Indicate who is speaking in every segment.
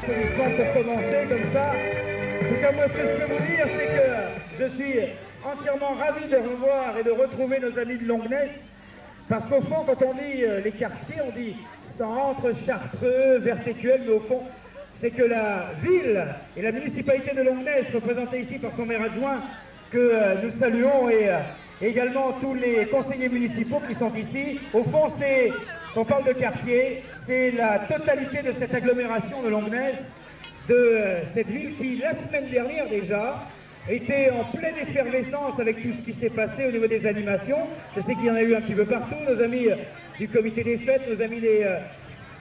Speaker 1: applaudissements pour commencer comme ça. En tout cas, moi, ce que je peux vous dire, c'est que je suis entièrement ravi de revoir et de retrouver nos amis de Longnes. Parce qu'au fond, quand on dit les quartiers, on dit Centre, Chartreux, Vertécuel, mais au fond, c'est que la ville et la municipalité de Longnes, représentée ici par son maire adjoint, que nous saluons, et également tous les conseillers municipaux qui sont ici. Au fond, on parle de quartier, c'est la totalité de cette agglomération de Longnes, de cette ville qui, la semaine dernière déjà, était en pleine effervescence avec tout ce qui s'est passé au niveau des animations. Je sais qu'il y en a eu un petit peu partout, nos amis du comité des fêtes, nos amis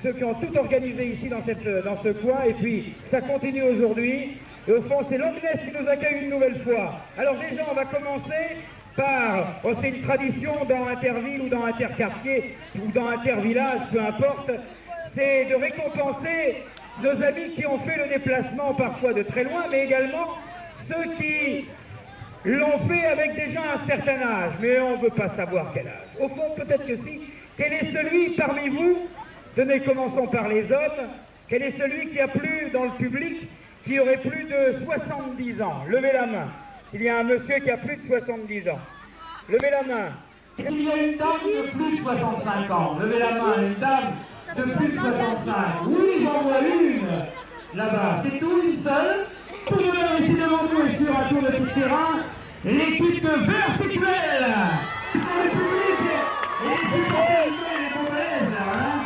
Speaker 1: ceux qui ont tout organisé ici dans ce coin, et puis ça continue aujourd'hui. Et au fond, c'est Longnes qui nous accueille une nouvelle fois. Alors déjà, on va commencer par, c'est une tradition dans Interville ou dans Interquartier ou dans Intervillage, peu importe, c'est de récompenser nos amis qui ont fait le déplacement parfois de très loin, mais également ceux qui l'ont fait avec déjà un certain âge, mais on ne veut pas savoir quel âge. Au fond, peut-être que si. Quel est celui parmi vous, tenez, commençons par les hommes, quel est celui qui a plus dans le public, qui aurait plus de 70 ans? Levez la main. S'il y a un monsieur qui a plus de 70 ans, levez la main. S'il y a une dame de plus de 65 ans, levez la main. Une dame de plus de 65. Oui, j'en vois une là-bas. C'est tout, une seule. Pour nous ici devant nous et sur un tour de tout terrain, l'équipe de Vertécuel. Sur le public et les supporters et les mauvaises, hein.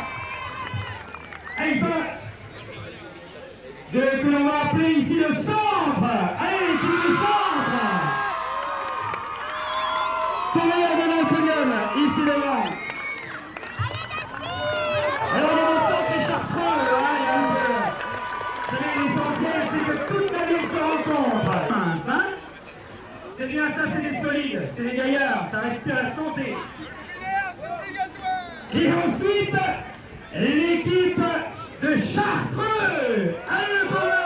Speaker 1: Allez, que l'on va appeler ici le centre. Allez, l'équipe du centre. Tonnerre de l'Alpenium, ici devant. Alors, le centre est Chartreux, hein, l'essentiel, c'est que toute la ville se rencontre. C'est bien ça, c'est des solides, c'est des gaillards, ça respire la santé. Et ensuite, l'équipe de Chartreux. Allez, le power.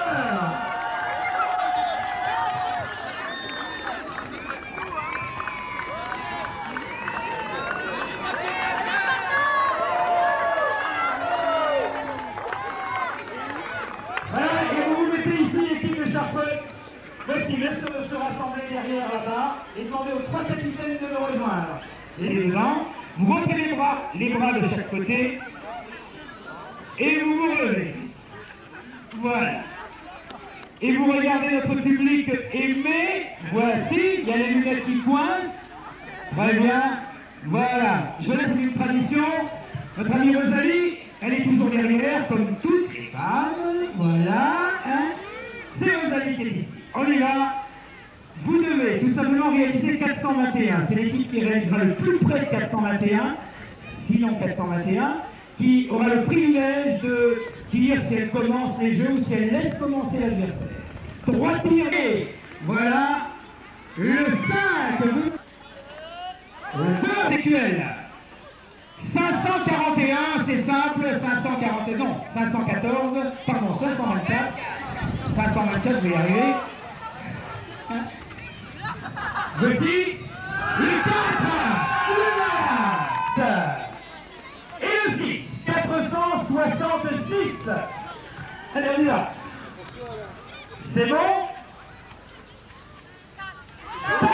Speaker 1: Voilà, et vous vous mettez ici, l'équipe de Chartreux. Voici, merci de se rassembler derrière là-bas et demander aux trois capitaines de me rejoindre. Les devant, vous montez les bras de chaque côté. Et vous vous relevez. Voilà. Et vous regardez notre public aimé. Voici, il y a les lunettes qui coincent. Très bien. Voilà. Je laisse une tradition. Notre amie Rosalie, elle est toujours derrière, comme toutes les femmes. Voilà. Hein. C'est Rosalie qui est ici. On y va. Vous devez tout simplement réaliser 421. C'est l'équipe qui réalisera le plus près de 421, sinon 421. Qui aura le privilège de dire si elle commence les jeux ou si elle laisse commencer l'adversaire. 3 tirs. Voilà. Le 5. Le 2 Vertécuel. 541, c'est simple. 541, non, 514, pardon, 524. 524, je vais y arriver. Voici le 4. Et le 6. 466. Allez, on y va. C'est bon? 4.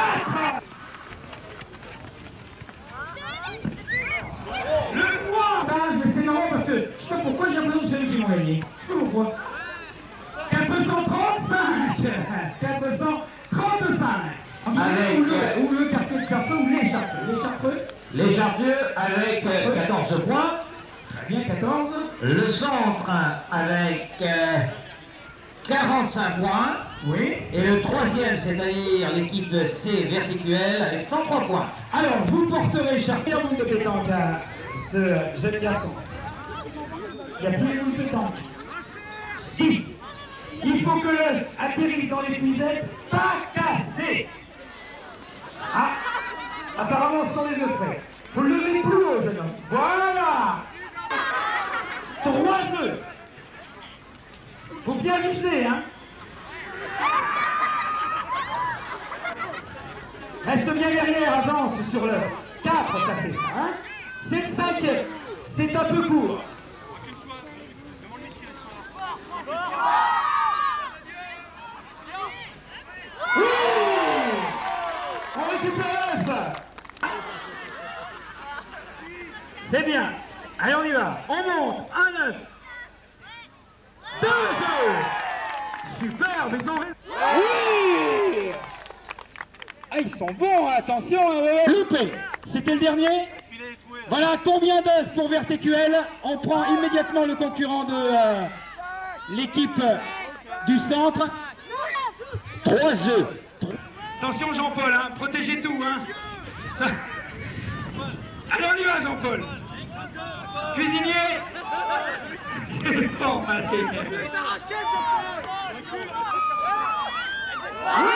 Speaker 1: Le 3. C'est marrant parce que je sais pas pourquoi j'ai l'impression que c'est eux qui m'ont gagné. Je sais pas pourquoi. 435. 435. Avec ou le quartier de Chartreux ou les Chartreux.
Speaker 2: Les Chartreux avec 14 points.
Speaker 1: Très bien, 14.
Speaker 2: Le centre avec 45 points.
Speaker 1: Oui.
Speaker 2: Et le troisième, c'est-à-dire l'équipe C Vertécuel avec 103 points.
Speaker 1: Alors, vous porterez Chartreux boule de pétanque à ce jeune garçon. Il y a plus les boules de pétanque. 10. Il faut que l'œuf atterrisse dans les puisettes, pas cassé. Ah, apparemment ce sont les œufs frais. Faut le lever plus haut, jeune homme. Voilà. 3 œufs. Faut bien viser, hein. Reste bien derrière, avance sur l'œuf. 4, ça fait ça, hein. C'est le 5e. C'est un peu court. C'est bien. Allez, on y va. On monte. 1-9. 2-0. Super, mais ils ont... Oui. Ah, ils sont bons, hein. Attention. Loupé. C'était le dernier. Voilà, combien d'œufs pour VRTQL? On prend immédiatement le concurrent de l'équipe du centre. 3 œufs. Attention Jean-Paul, hein, protégez tout. Hein. Allez, on y va Jean-Paul. Cuisinier. C'est bon, allez. Oui.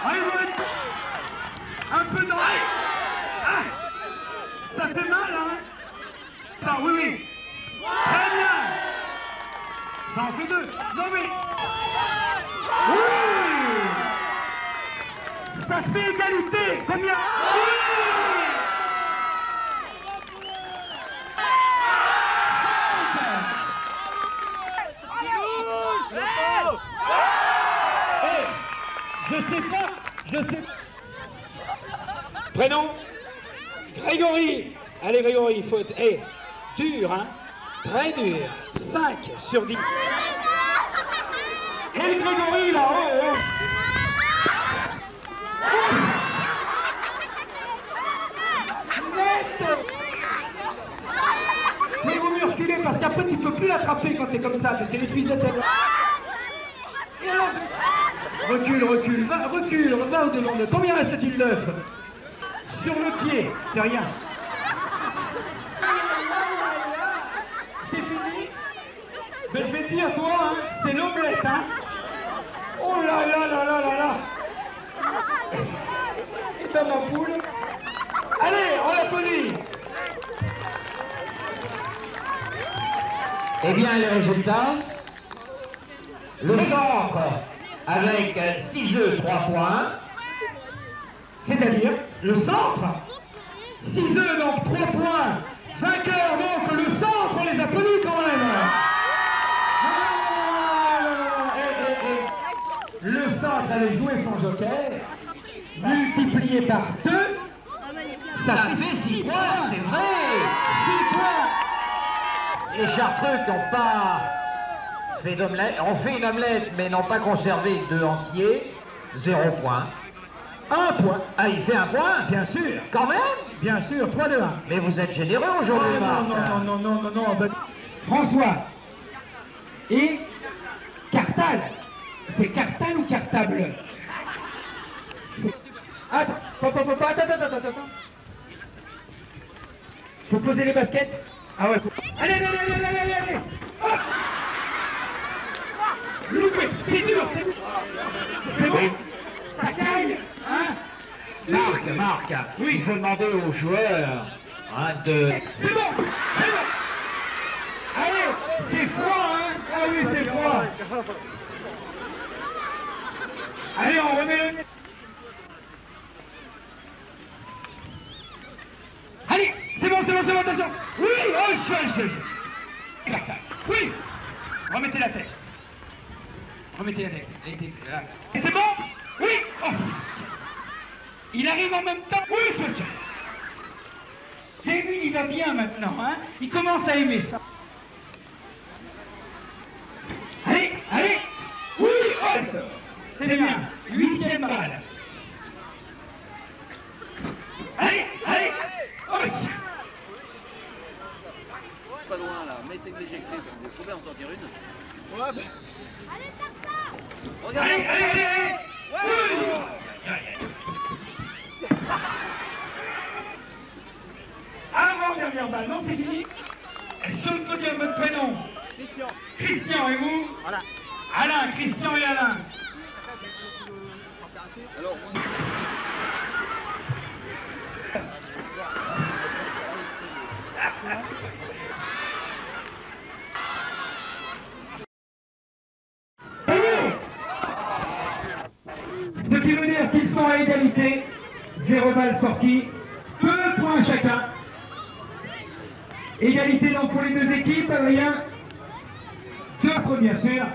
Speaker 1: Ah, ils vont être un peu dans... Ah, ça fait mal, hein. Ça, oui, oui. Très bien. Ça en fait 2. Non mais... Oui. Ça fait égalité. Combien? Oui. Je sais. Prénom? Grégory. Allez Grégory, il faut être... Hey, dur, hein? Très dur. 5 sur 10. Et le Grégory, là, oh. Mais il vaut mieux reculer parce qu'après tu peux plus l'attraper quand t'es comme ça, parce que les cuisettes elles... Et alors... Recule, va au-devant de... Combien reste-t-il d'œufs? Sur le pied, c'est rien. C'est fini? Mais je vais te dire, toi, hein, c'est l'omelette, hein. Oh là là là là là là. Et dans ma poule. Allez, on l'applaudit.
Speaker 2: Eh bien, les résultats. Le centre avec 6 œufs, 3 points.
Speaker 1: C'est-à-dire le centre. 6 œufs, donc 3 points. Vainqueur, donc le centre, on les applaudit quand même. Le centre allait jouer son joker, multiplié par 2, ça fait 6 points, c'est vrai. 6 points.
Speaker 2: Les Chartreux qui n'ont pas fait d'omelette, ont fait une omelette mais n'ont pas conservé d'œufs entiers, 0 point.
Speaker 1: 1 point.
Speaker 2: Ah, il fait 1 point?
Speaker 1: Bien sûr.
Speaker 2: Quand même?
Speaker 1: Bien sûr, 3-2-1.
Speaker 2: Mais vous êtes généreux aujourd'hui, Marc.
Speaker 1: Non. Ben... François. Et Cartal. C'est Cartal ou Cartable? Attends. Faut poser les baskets. Ah ouais. Allez. Hop. Loupé, c'est dur, c'est bon. Ça caille, hein?
Speaker 2: Marc, oui. Il faut demander aux joueurs de...
Speaker 1: C'est bon. Allez, c'est froid, hein? Ah oui, c'est froid. Allez, on remet le nez. Allez, c'est bon, attention. Oui, oui. Remettez la tête. C'est bon? Oui. Oh. Il arrive en même temps. Oui, c'est... C'est lui, il va bien maintenant, hein? Il commence à aimer ça. Allez. Oui, oh, c'est bien. 8e balle. Allez. Oh,
Speaker 3: pas loin là, mais essaye de l'éjecter, vous pouvez en sortir une. Ouais, bah... Allez, tape ça. Regarde.
Speaker 1: Allez. Oui. Avant-dernière balle, non, c'est fini. Sur le podium, votre prénom? Christian, et vous? Voilà. Alain, Christian et Alain. Alors, ce qui veut dire qu'ils sont à égalité. 0 balle sortie. 2 points chacun. Égalité donc pour les deux équipes. Rien. 2 points bien sûr.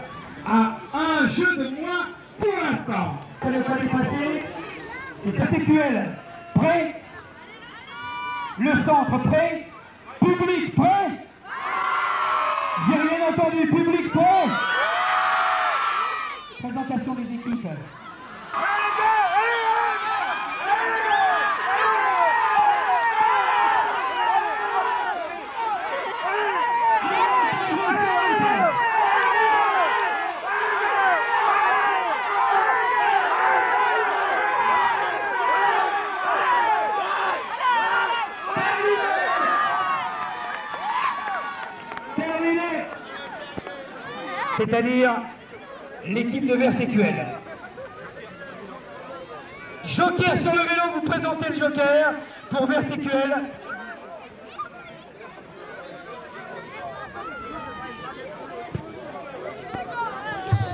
Speaker 1: À un jeu de moins pour l'instant. Ça ne va pas dépasser. C'est VRTQL. Prêt? Le centre prêt. Public prêt. J'ai rien entendu. Public prêt. Présentation des équipes. C'est-à-dire l'équipe de Vertécuel. Joker sur le vélo, vous présentez le joker pour Vertécuel.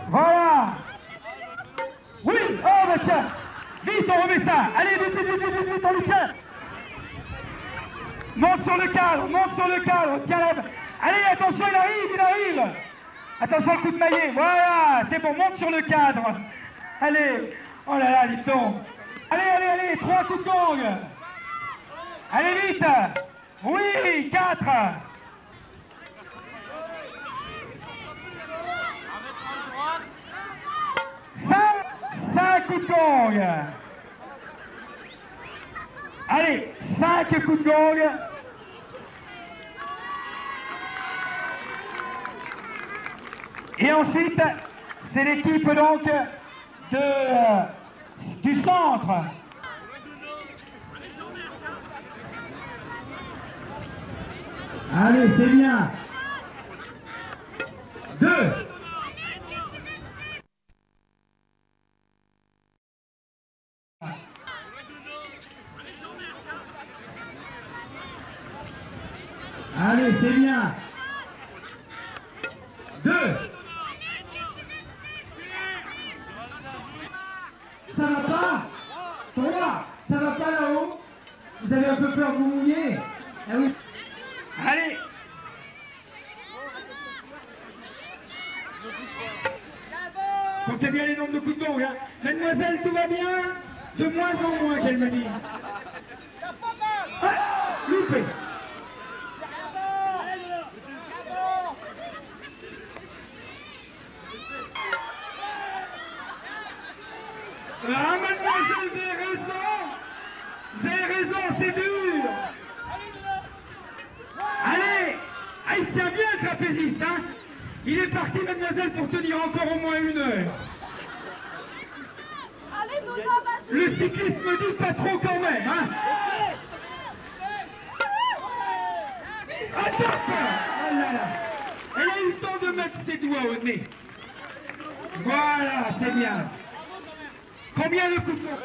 Speaker 1: Voilà. Oui, oh bah tiens, vite on remet ça. Allez, vite, on le tient. Monte sur le cadre, Caleb. Allez, attention, il arrive. Attention le coup de maillet, voilà, c'est bon, monte sur le cadre. Allez, oh là là, Lipton. Allez, 3 coups de gong. Allez vite. Oui, 4. 5 coups de gong. Allez, 5 coups de gong. Et ensuite, c'est l'équipe donc du centre. Allez, c'est bien. 2. Allez, c'est bien. 2. Ça va pas? 3. Ça va pas là-haut? Vous avez un peu peur de vous mouiller? Ah oui. Allez. Comptez bien les nombres de coups de gong, hein. Mademoiselle, tout va bien? De moins en moins, qu'elle me dit. Ah, loupé. Ah, mademoiselle, vous avez raison, c'est dur. Allez, ah, il tient bien le trapéziste, hein. Il est parti, mademoiselle, pour tenir encore au moins 1 heure.
Speaker 4: Allez, Dodo, vas-y.
Speaker 1: Le cycliste me dit pas trop quand même, hein. Attends. Oh là là. Elle a eu le temps de mettre ses doigts au nez. Voilà, c'est bien. Combien de coups de gong?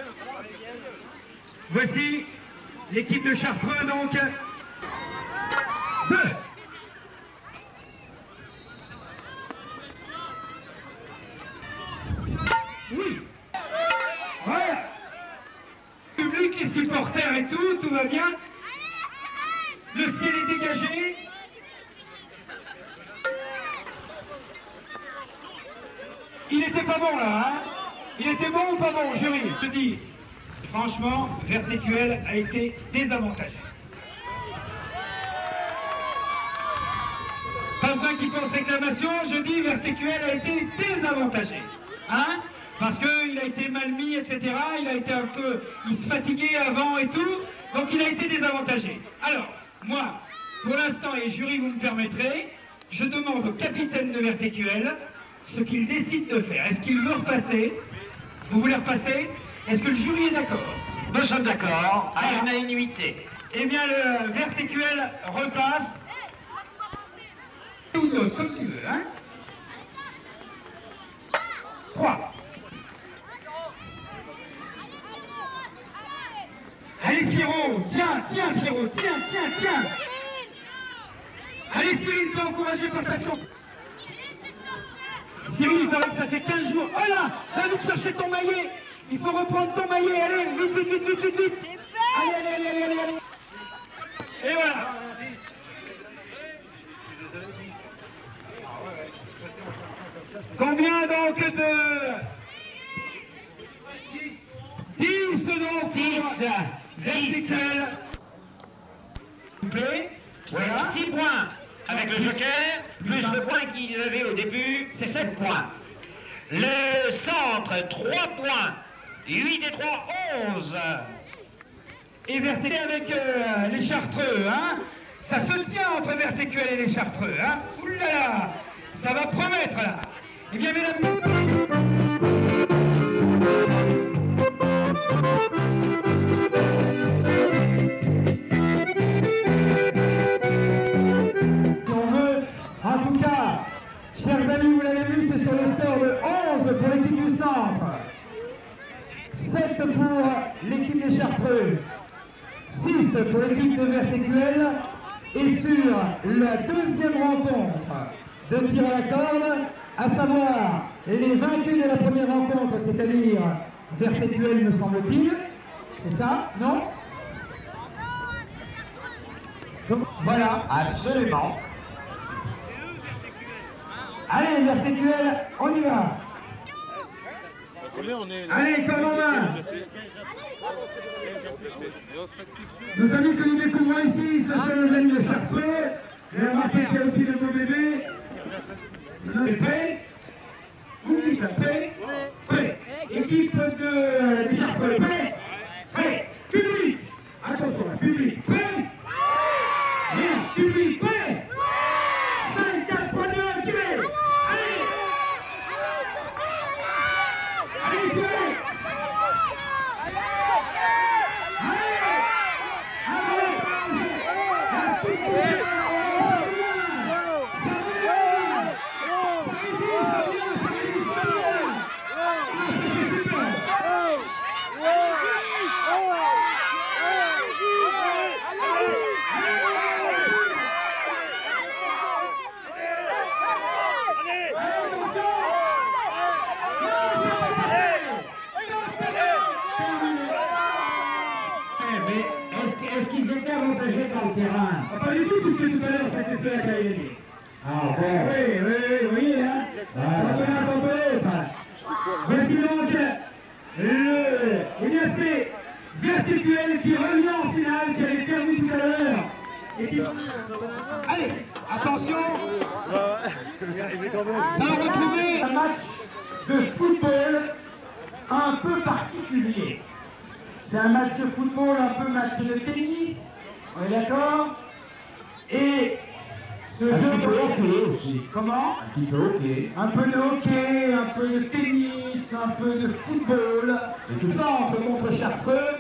Speaker 1: Voici l'équipe de Chartreux, donc. 2. Oui. Voilà. Le public, les supporters et tout va bien. Le ciel est dégagé. Il n'était pas bon là, hein? Il était bon ou pas bon, jury? Je dis, franchement, Vertécuel a été désavantagé. Pas besoin qu'il porte réclamation, je dis, Vertécuel a été désavantagé. Hein? Parce qu'il a été mal mis, etc. Il a été un peu... Il se fatiguait avant et tout, donc il a été désavantagé. Alors, moi, pour l'instant, et jury, vous me permettrez, je demande au capitaine de Vertécuel ce qu'il décide de faire. Est-ce qu'il veut repasser? Vous voulez repasser? Est-ce que le jury est d'accord?
Speaker 2: Nous sommes d'accord, à l'unanimité.
Speaker 1: Eh bien, le Vertécuel repasse. Ou d'autres, comme tu veux, hein? 3. Allez, Pierrot, tiens, Pierrot, tiens. Allez, Cyril, t'es encouragé par ta chanson. Cyril, il paraît que ça fait 15 jours. Oh là, va vite chercher ton maillet. Il faut reprendre ton maillet. Allez, vite. Allez. Et voilà. Combien donc de... 10 donc.
Speaker 2: 10.
Speaker 1: Vertécuel.
Speaker 2: Voilà, 6 points avec le joker, plus le point qu'il avait au début, c'est 7 points. Le centre, 3 points. 8 et 3, 11.
Speaker 1: Et Vertécuel avec les Chartreux, hein. Ça se tient entre Vertécuel et les Chartreux, hein. Ouh là là, ça va promettre là. Eh bien, mesdames... En tout cas, chers amis, vous l'avez vu, c'est sur le score de 11 pour l'équipe du centre, 7 pour l'équipe des Chartreux, 6 pour l'équipe de Vertécuel, et sur la deuxième rencontre de tir à la corde, à savoir les vaincus de la première rencontre, c'est-à-dire Vertécuel, me semble-t-il, c'est ça, non? Donc, voilà.
Speaker 2: Absolument.
Speaker 1: Allez, Vertécuel, on y va. Allez, corps en main. Nos amis que nous découvrons ici, ce sont nos amis de Chartreux. J'ai remarqué qu'il y a aussi le beau bébé. Vous êtes prêts? Vous dites prêts? Prêts. Équipe des Chartreux, prêts? Prêts. Public. Attention, public, prêt? Bien, public, prêt? 5, 4, 3, 2, 1, tirez. Est-ce qu'ils étaient avantagés par le terrain? Pas du tout, puisque tout à l'heure c'était ceux qui avaient gagné. Ah bon? Oui, vous voyez, hein? Un peu l'autre. Voici donc eh bien c'est Vertécuel qui revient en finale, qui avait perdu tout à l'heure. Et qui... Allez, attention. Ça va retrouver un match de football un peu particulier. C'est un match de football, un peu match de tennis, on est d'accord? Et ce jeu de hockey aussi. Comment? Un petit peu hockey. Un peu de hockey, un peu de tennis, un peu de football. Et tout centre contre Chartreux.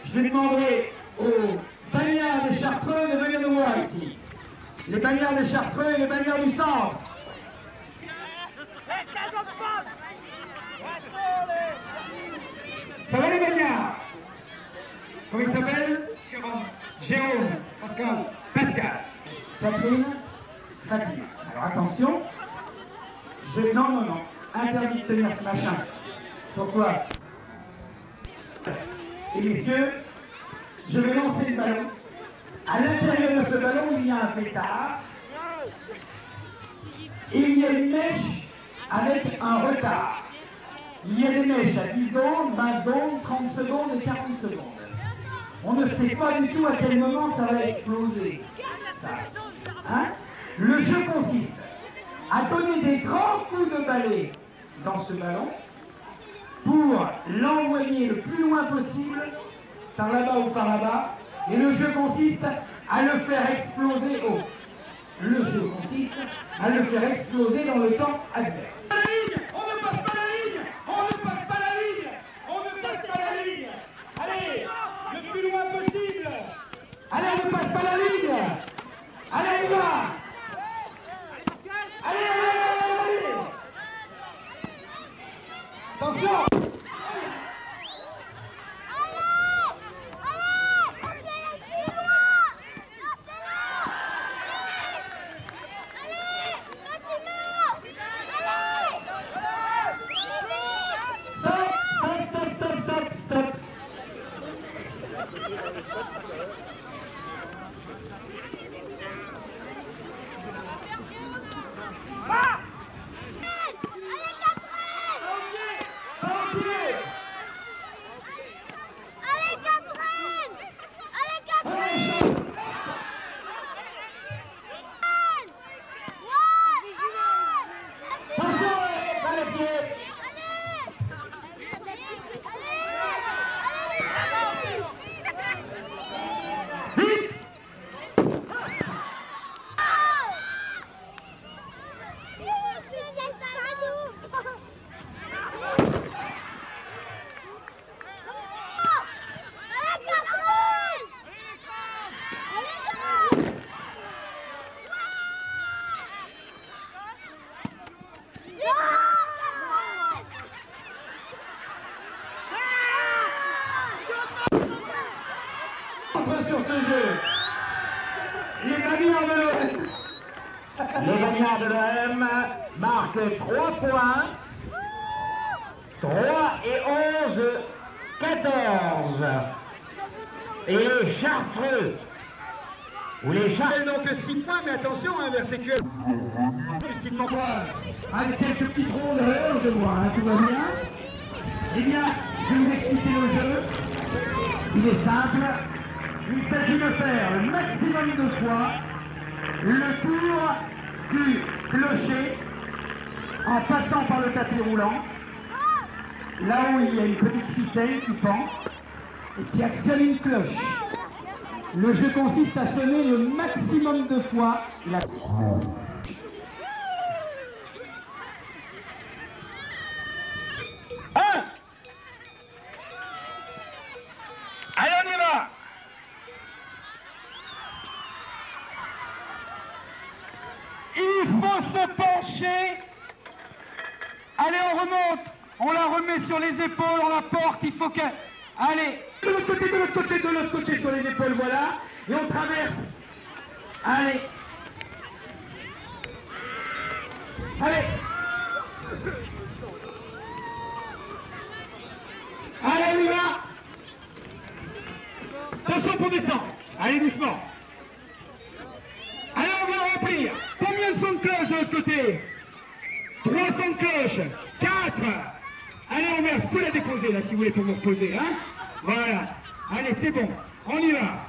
Speaker 1: Je vais demander aux bagnards des Chartreux de venir nous voir ici. Les bagnards des Chartreux et les bagnards du centre. Ça va les bagnards? Comment il s'appelle? Jérôme. Pascal. Catherine. Fatima. Alors attention. Non. Interdit de tenir ce machin. Pourquoi? Et messieurs, je vais lancer le ballon. À l'intérieur de ce ballon, il y a un pétard. Et il y a une mèche avec un retard. Il y a des mèches à 10 secondes, 20 secondes, 30 secondes et 40 secondes. On ne sait pas du tout à quel moment ça va exploser. Ça. Hein? Le jeu consiste à donner des grands coups de balai dans ce ballon pour l'envoyer le plus loin possible, par là-bas ou par là-bas, et le jeu consiste à le faire exploser haut. Le jeu consiste à le faire exploser dans le temps adverse. On ne passe pas la ligne! On ne passe pas la ligne! On ne passe pas la ligne! Allez! Le plus loin possible! Allez, on ne passe pas la ligne! Allez, on y va! Allez! Attention! Stop!
Speaker 2: gagnant de l'OM marque 3 points. 3 et 11, 14. Et les Chartreux, ou les Chartreux
Speaker 1: n'ont que 6 points, mais attention, hein, Vertécuel. Puisqu'il manque
Speaker 4: avec quelques petites rondeurs, je vois, hein, tout va bien. Eh bien, je vais vous expliquer le jeu. Il est simple. Il s'agit de faire le maximum de fois le tour du clocher en passant par le tapis roulant, là où il y a une petite ficelle qui pend et qui actionne une cloche. Le jeu consiste à sonner le maximum de fois la...
Speaker 1: Allez, on y va. Il faut se pencher. Allez, on remonte. On la remet sur les épaules, on la porte. Il faut que... Allez, de l'autre côté, de l'autre côté, de l'autre côté sur les épaules, voilà. Et on traverse. Allez. Allez. Allez, on y va. Attention pour descendre. Allez, doucement. Allez, on va remplir. Combien de sons de cloche de l'autre côté? 3 sons de cloche. 4. Allez, on verse. Vous pouvez la déposer, là, si vous voulez, pour vous reposer. Hein, voilà. Allez, c'est bon. On y va.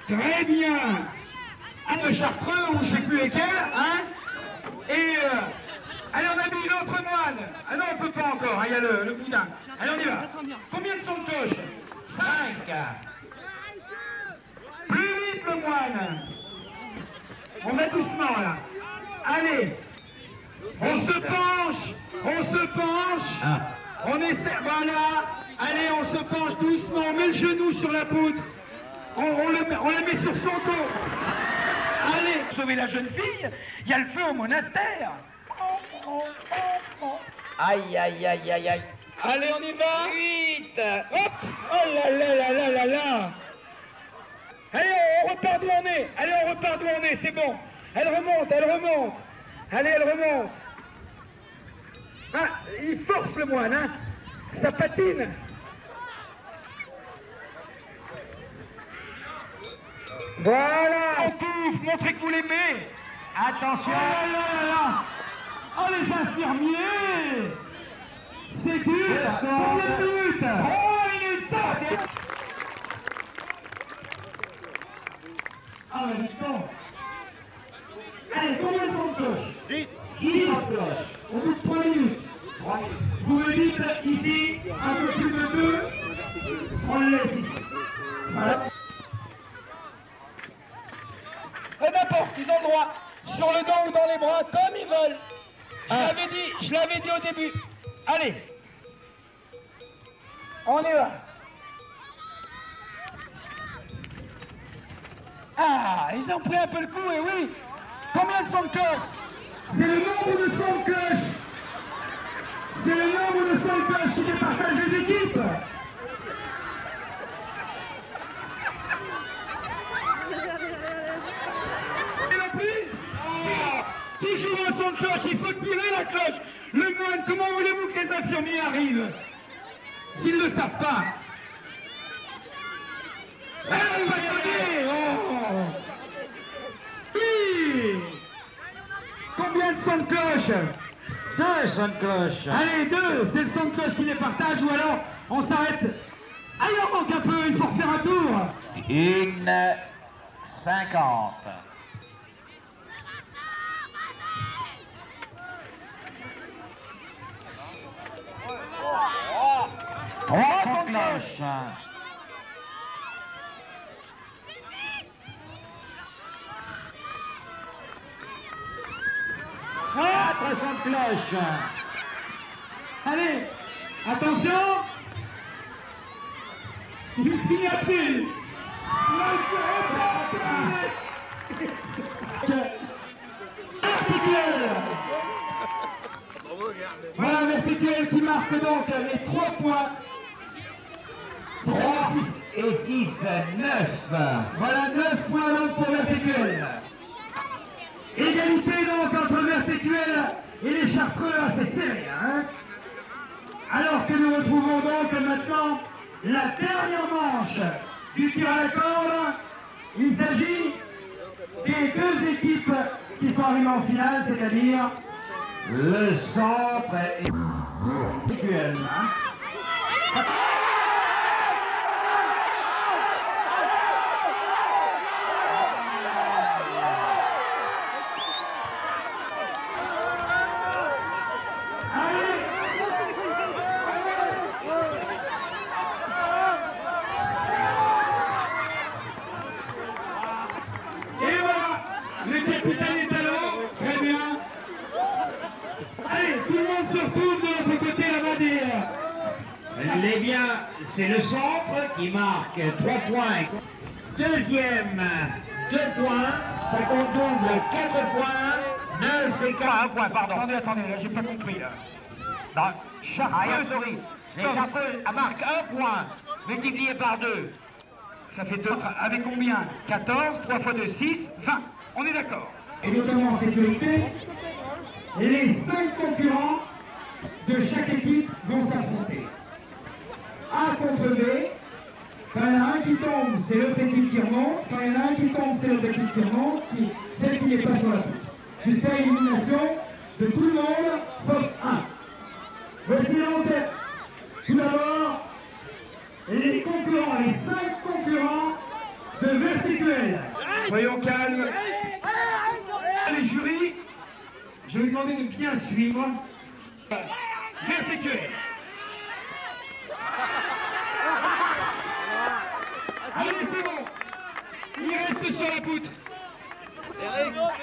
Speaker 1: Très bien. Un de Chartreux, ou je ne sais plus lesquels. Hein, et... allez, on a mis l'autre moine. Ah non, on ne peut pas encore. Il y a le boudin. Allez, on y va. Combien de sons de cloche? 5. Plus vite, le moine. On va doucement, là. Allez. On se penche. On se penche. On essaie. Voilà. Allez, on se penche doucement. On met le genou sur la poutre. On le met sur son dos. Allez. Sauver la jeune fille. Il y a le feu au monastère.
Speaker 2: Aïe, aïe, aïe, aïe, aïe.
Speaker 1: Allez, on y va. 8. Hop. Oh là là là là là là. Allez, on repart d'où on est. Allez, on repart d'où on est, c'est bon. Elle remonte, elle remonte. Allez, elle remonte. Ah, il force le moine, hein. Ça patine. Voilà. On couvre, montrez que vous l'aimez. Attention.
Speaker 4: Oh là là là. Oh, les infirmiers. C'est dur. Combien de minutes? 3 minutes 5. Ah, mais dites donc. Allez, combien de sons de cloche? 10. 10 sons de cloche. Au bout de 3 minutes. 3 minutes. Vous me dites ici, un peu plus de 2, on le laisse ici. Voilà.
Speaker 1: Et n'importe, ils ont le droit. Sur le dos ou dans les bras, comme ils veulent. Je l'avais dit au début. Allez. On y va. Ah, ils ont pris un peu le coup, et oui. Combien de sons de cloche?
Speaker 4: C'est le nombre de sons de cloche. C'est le nombre de sons de cloche qui départage les équipes.
Speaker 1: Il a pris toujours un son de cloche, il faut tirer la cloche. Le moine, comment voulez-vous que les infirmiers arrivent s'ils ne le savent pas? Ah, il va y aller. Oh. Oui. Combien de sons de cloche?
Speaker 2: 2 sons de cloche.
Speaker 1: Allez, 2, c'est le son de cloche qui les partage, ou alors on s'arrête. Ah, il en manque un peu, il faut refaire un tour.
Speaker 2: 1,50. Trois sons de cloche. Quatre sons de cloche.
Speaker 1: Allez, attention. Il n'y a plus. Vertécuel. Voilà, Vertécuel qui marque donc les 3 points.
Speaker 2: 3 et 6, 9.
Speaker 1: Voilà, 9 points donc pour Vertécuel. Égalité donc entre
Speaker 4: Vertécuel et les Chartreux assez serrés. Hein. Alors que nous retrouvons donc maintenant la dernière manche du tir à la corde. Il s'agit des deux équipes qui sont arrivées en finale, c'est-à-dire le centre et Vertécuel. Hein.
Speaker 2: Eh bien, c'est le centre qui marque 3 points. Deuxième, 2 points. Ça compte double, 4 points. 9 et 4. 1 point, pardon.
Speaker 1: Attendez, là, j'ai pas compris, là.
Speaker 2: Non, Chartreux, les Chartreux marquent 1 point, multiplié par 2.
Speaker 1: Ça fait 2. Avec combien? 14, 3 fois 2, 6, 20. On est d'accord.
Speaker 4: Et notamment en sécurité, les 5 concurrents de chaque équipe vont s'affronter. A contre B, quand il y en a un qui tombe, c'est l'autre équipe qui remonte, quand il y en a un qui tombe, c'est l'autre équipe qui remonte, celle qui n'est pas sur la poutre. Jusqu'à l'élimination de tout le monde, sauf un. Voici en tête. Tout d'abord, les concurrents, les 5 concurrents de Vertécuel.
Speaker 1: Soyons calmes. Les jurys, je vais vous demander de bien suivre. Vertécuel. Allez, c'est bon. Il reste sur la poutre.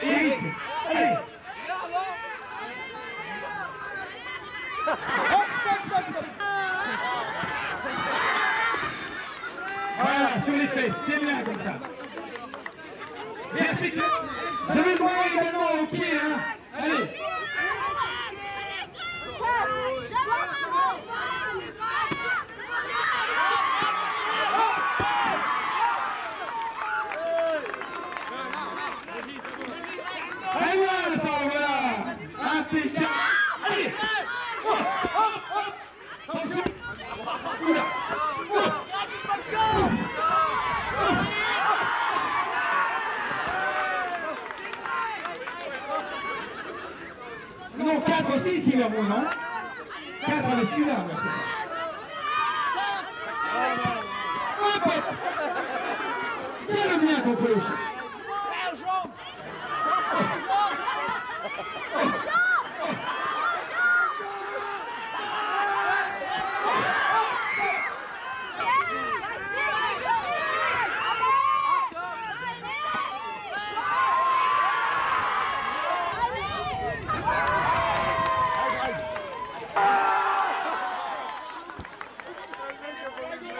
Speaker 1: Eric, allez. Voilà, sur les fesses, c'est bien comme ça. Vertécuel. Vous avez le droit également au pied, hein. Allez. Très bien, ça, voilà. Impeccable. Allez. Attention. Oula. Non, 4 aussi, ici, là, bon, non 4 avec celui-là, moi. Hop, hop. Tiens-le bien contre le chat.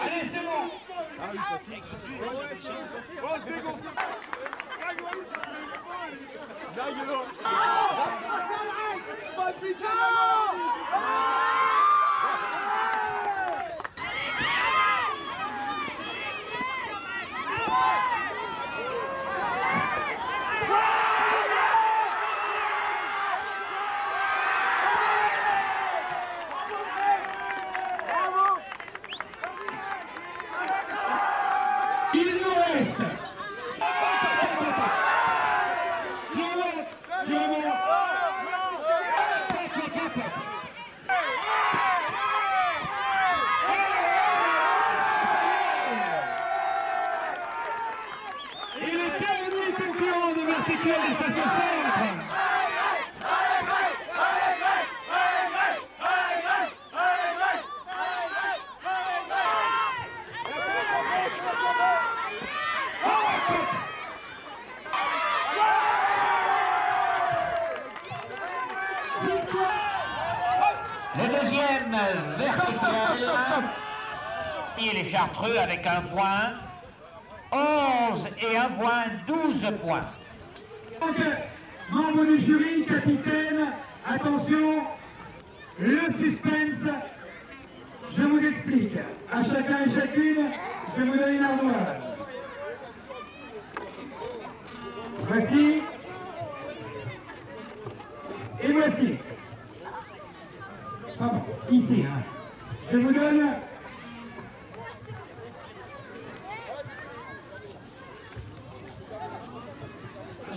Speaker 1: Allez, c'est bon.
Speaker 4: Il nous reste.
Speaker 1: Et le dernier concurrent de Vertécuel face au centre.
Speaker 2: Le deuxième, Vertécuel. Et les Chartreux avec 1 point. 11 et 1 point, 12 points.
Speaker 4: Donc, membre du jury, capitaine, attention, le suspense, je vous explique. À chacun et chacune, je vais vous donner une ardoise. Voici. vous donne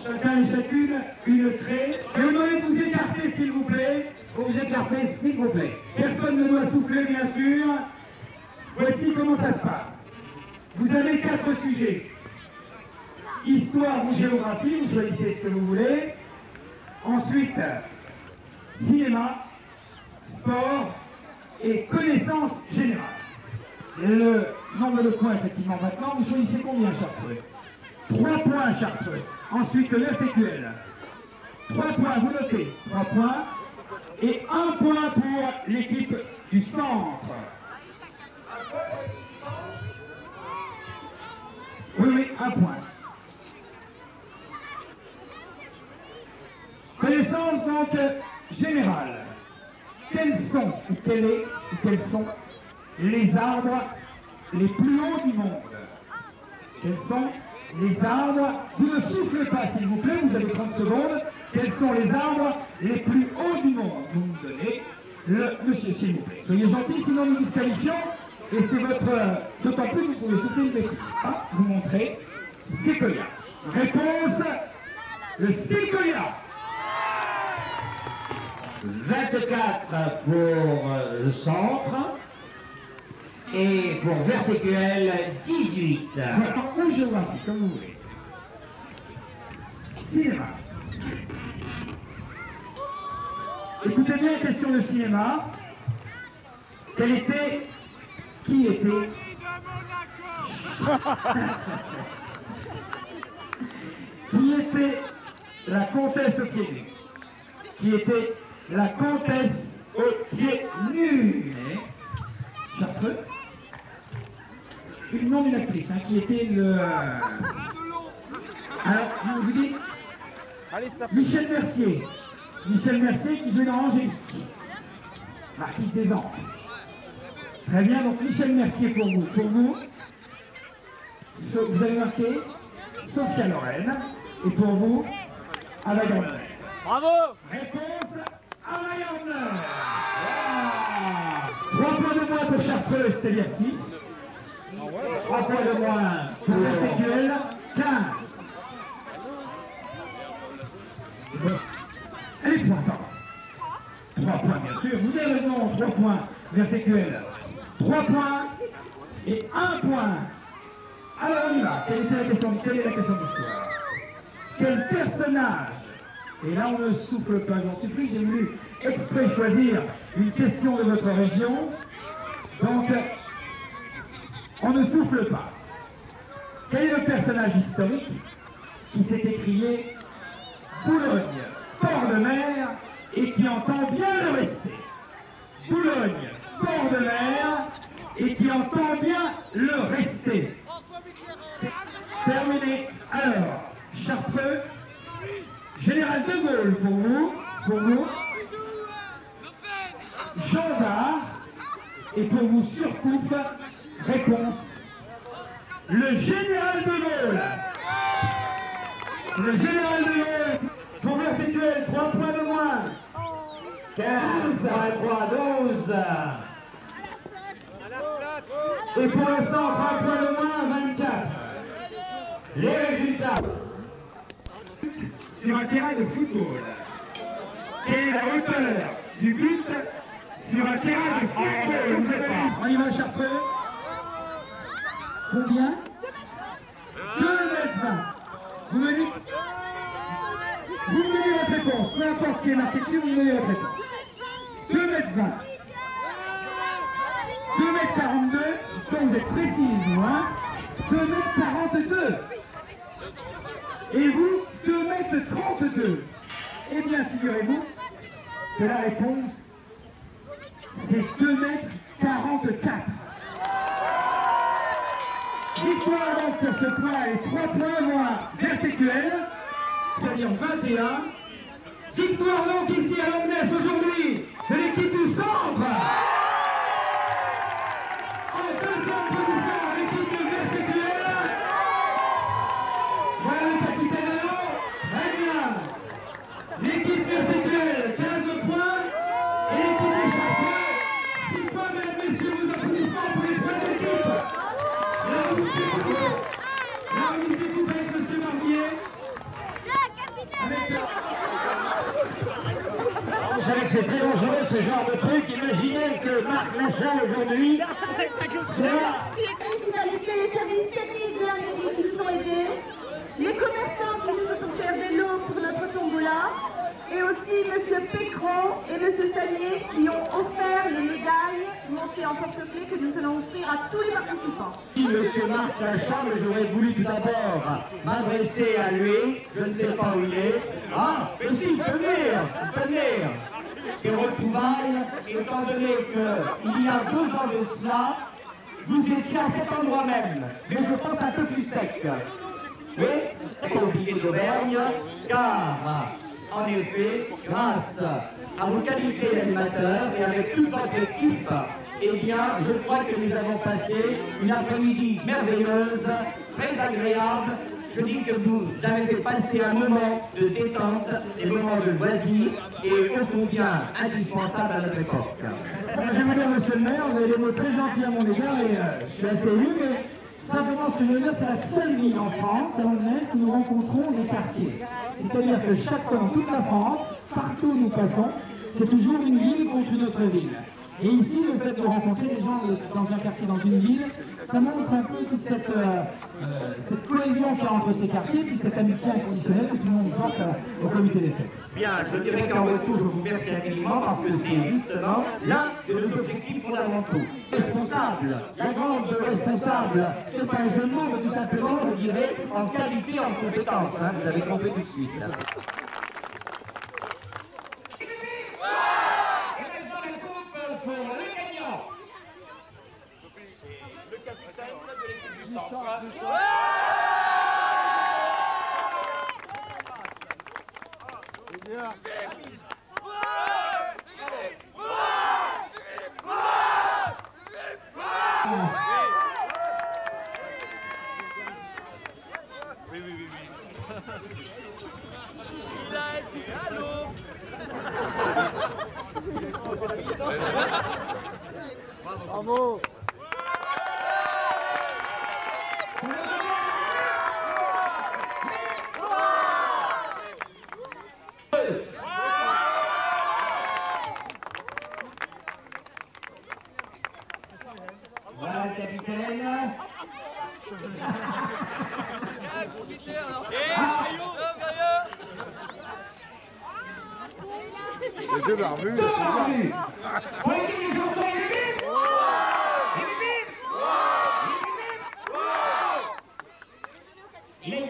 Speaker 4: chacun et chacune une craie. Je vous demande de vous écarter s'il vous plaît. Vous écarter s'il vous plaît. Personne ne doit souffler bien sûr. Voici comment ça se passe. Vous avez 4 sujets. Histoire ou géographie, vous choisissez ce que vous voulez. Ensuite, cinéma, sport et connaissances générales. Le nombre de points, effectivement, maintenant, vous choisissez combien, Chartreux? 3 points, Chartreux. Ensuite, le TQL. 3 points, vous notez. 3 points. Et 1 point pour l'équipe du centre. Oui, oui, 1 point. Connaissance donc générale. Quels sont les arbres les plus hauts du monde? Quels sont les arbres? Vous ne soufflez pas s'il vous plaît, vous avez 30 secondes. Quels sont les arbres les plus hauts du monde? Vous me donnez le monsieur s'il vous plaît. Soyez gentils, sinon nous disqualifions. Et c'est votre... D'autant plus que vous pouvez souffler une bêtise. Ah, vous montrez séquoia. Réponse, le séquoia.
Speaker 2: 24 pour le centre et pour Verticuel 18.
Speaker 4: Maintenant, ou géographie, comme vous voulez. Cinéma. Écoutez bien, question de cinéma. Qui était la comtesse au pied nu? Qui était la comtesse au pied nu? Chartreux. Le nom d'une actrice, qui était le... Alors, je vous dis, Michel Mercier. Michel Mercier qui jouait dans Angélique. Marquise des Anges. Très bien, donc Michel Mercier pour vous. Pour vous, vous avez marqué Sophia Loren. Et pour vous, Ava Gardner.
Speaker 5: Bravo!
Speaker 4: Réponse, Ava Gardner. 3 points de moins pour Chartreux, c'est-à-dire 6. 3 points de moins pour Verticuel, 15. Allez, points, pardon. 3 points, bien sûr. Vous avez raison, 3 points. Verticuel, 3 points et 1 point. Alors on y va. Quelle est la question d'histoire? Quel personnage? Et là on ne souffle pas, j'en supplie, j'ai voulu exprès choisir une question de votre région. Donc, on ne souffle pas. Quel est le personnage historique qui s'est écrié Boulogne, port de mer, et qui entend bien le rester? Boulogne, port de mer, et qui entend bien le rester. Terminé. Alors, Chartreux, Général de Gaulle pour vous, Jean d'Arc, et pour vous Surcouf, réponse, le Général de Gaulle. Le Général de Gaulle, pour Verticuel, 3 points de moins. 15 à 3, 12. Et pour le centre, 1 point de moins, 24. Les résultats. Sur un terrain de football. Quelle est la hauteur du but sur un terrain de football? On y va, Chartreux. Combien? 2,20 m. Vous me dites? Vous me donnez votre réponse. Peu importe ce qui est marqué dessus, vous me donnez votre réponse. 2,20 m. 2,42 m. Quand vous êtes précis, vous, 2,42 m. Et vous, 2,32 m. Eh bien, figurez-vous que la réponse, c'est 2,44 m. Victoire donc pour ce point et 3 points moins Verticuel, c'est-à-dire 21. Victoire donc ici à Longnes aujourd'hui de l'équipe du centre. En deuxième position, l'équipe de Verticuel. Voilà le capitaine Allon. Très bien. L'équipe Verticuel, 15 points. Et l'équipe des Chartreux, 6 points, mesdames, messieurs.
Speaker 2: que c'est très dangereux ce genre de truc. Imaginez que Marc Lachal aujourd'hui soit...
Speaker 5: Les services techniques de la mairie qui nous ont aidés, les commerçants qui nous ont offert des lots pour notre tombola, et aussi M. Pécron et M. Salier qui ont offert les médailles montées en porte-clés que nous allons offrir à tous les participants.
Speaker 4: Monsieur Marc Lachal, j'aurais voulu tout d'abord m'adresser à lui, je ne sais pas où il est. Ah, mais si, il peut venir, Des retrouvailles, étant donné qu'il y a 2 ans de cela, vous étiez à cet endroit même, mais je pense un peu plus sec. Oui, pas oublié d'Auvergne, car, en effet, grâce à vos qualités d'animateur et avec toute votre équipe, eh bien, je crois que nous avons passé une après-midi merveilleuse, très agréable. Je dis que vous avez fait passer un moment de détente, des moments de loisir et ô combien indispensable à notre époque.
Speaker 6: Je vous dire, monsieur le maire, vous avez des mots très gentils à mon égard et je suis assez ému, mais simplement ce que je veux dire, c'est la seule ville en France, à Longness, où nous rencontrons les quartiers. C'est-à-dire que chaque fois dans toute la France, partout où nous passons, c'est toujours une ville contre une autre ville. Et ici, le fait de rencontrer des gens dans un quartier, dans une ville, ça montre un peu toute cette cohésion qu'il y a entre ces quartiers, puis cette amitié inconditionnelle que tout le monde porte au comité des fêtes.
Speaker 4: Bien, je dirais qu'en retour, je vous remercie infiniment parce que c'est justement l'un de nos objectifs fondamentaux. Responsable, la grande responsable, c'est pas un jeu de mots, mais tout simplement, je dirais, en qualité, en compétence. Hein, vous avez compris tout de suite.
Speaker 1: Bravo.
Speaker 4: Voilà le capitaine.
Speaker 1: Les deux barbus.
Speaker 4: Il est